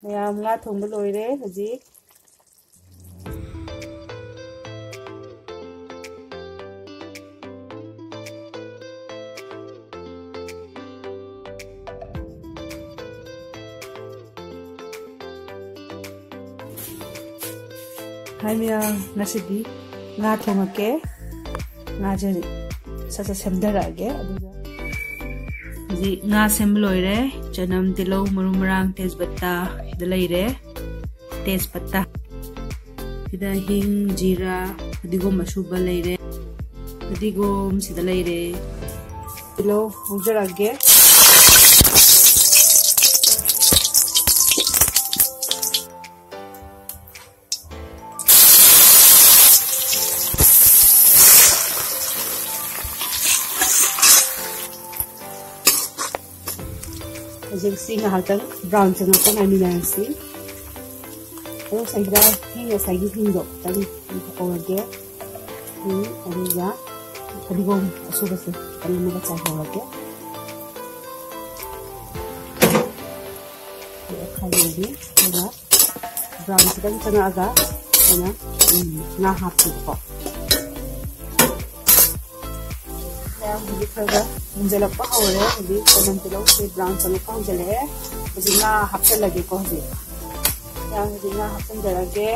Mày ngã thùng bự lồi đấy hả gì? Hai mẹ nasi đi ngã thùng cái ngã chơi sa xem đỡ cái gì ngã xem lồi đấy cho nam tilo marum rang tezpata đây lấy đấy tezpata sida hing jira adigom masuba lấy đấy adigom sida lấy đấy tilo hujrage Agency nga haltang brown chang ko nga minansi. Ano sa ida hinga sa hindo tali ko age. Ano ya kadigom asuba se tali mo ba sa ko age. Ya khali di nga brown chang aga ana nga hapti ko. Ya mujhe khaga मुझे लगता है और अभी कदम चलो से brown colour का जले है जिंगा हफ्ते लगे को जी या जिंगा हफ्ते जलगे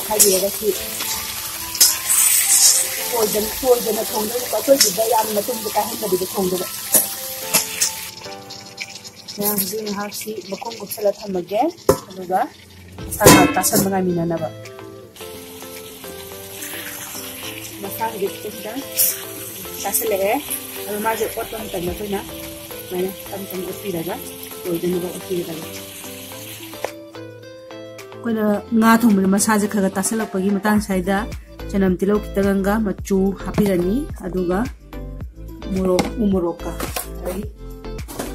khai gì đó chị phôi dân là thùng đó có tôi chỉ đây ăn mà tung cái hết là bị thùng rồi đấy nha riêng hạt chị mà không có salad tham mà ghé rồi đó sao ta sân bằng ngày mình nào vậy mà sao thì cái đó ta sẽ lẽ rồi mai giờ có tâm tình là thôi nè này nè tâm tình có gì đó rồi dân nó có gì đó कोई nga thong में massage खगा तासल पगी Matang Saida चनम तिलो कितगंगा मच्चू हापिरनी अदुगा मोरोक उमोरोक का I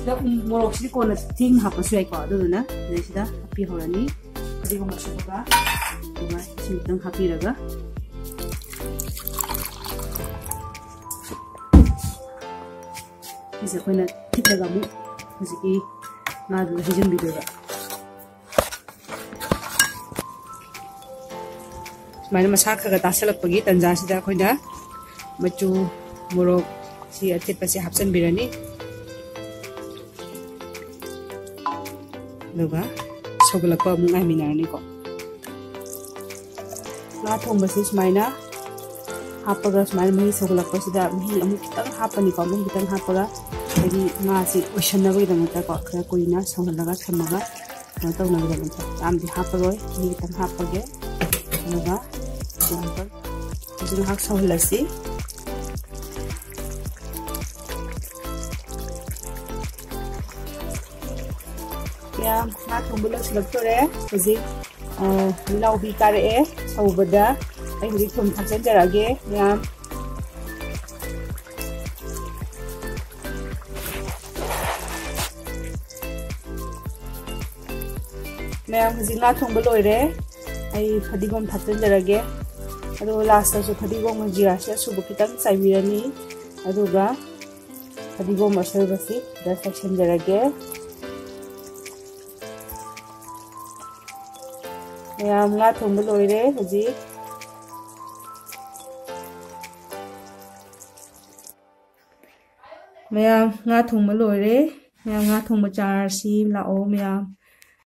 the मोरोक सि कोना thing हापसु आइ को अदुना नेसिदा हापि होरानी अदिगो मसुगा दुगा सिंतंग हापिरगा इसे कोना कितगा मु हजिकी nga du hijin bidoga मैंने मसा खगा तासलपगी तंजासिदा खोइना मचू मोरोक सी अथिपसे हापसन बिरनी लगा सोगलकवा मुंगा मिनारनी को ना थोंबसी स्माइना हापगा स्माइना मही सोगलकवा सिदा मही अमु खितंग हापनी को मही खितंग हापगा एदी ना सी ओशनबगी दमता को खरा कोइना सोगलगा थमगा न तौनगा दमता आमदि हापरोय मही खितंग हापगे लगा हक सहलसी या ना थोंबलो सिलक्तोरे हजि लाउबी कारे सौबदा आई हजि थोम थाचन जरागे या मैं हजि ना थोंबलो रे आई फदिगोम थाचन जरागे अदो लास्ट जो फदिगोम जीरा से सुबु कितन साइबिरनी अदुगा फदिगोम असरबसी द सेक्शन जरागे मैम ला थोंब लोइरे हजि मैम ला थोंब लोइरे मैम ला थोंब चारसी लाओ मैम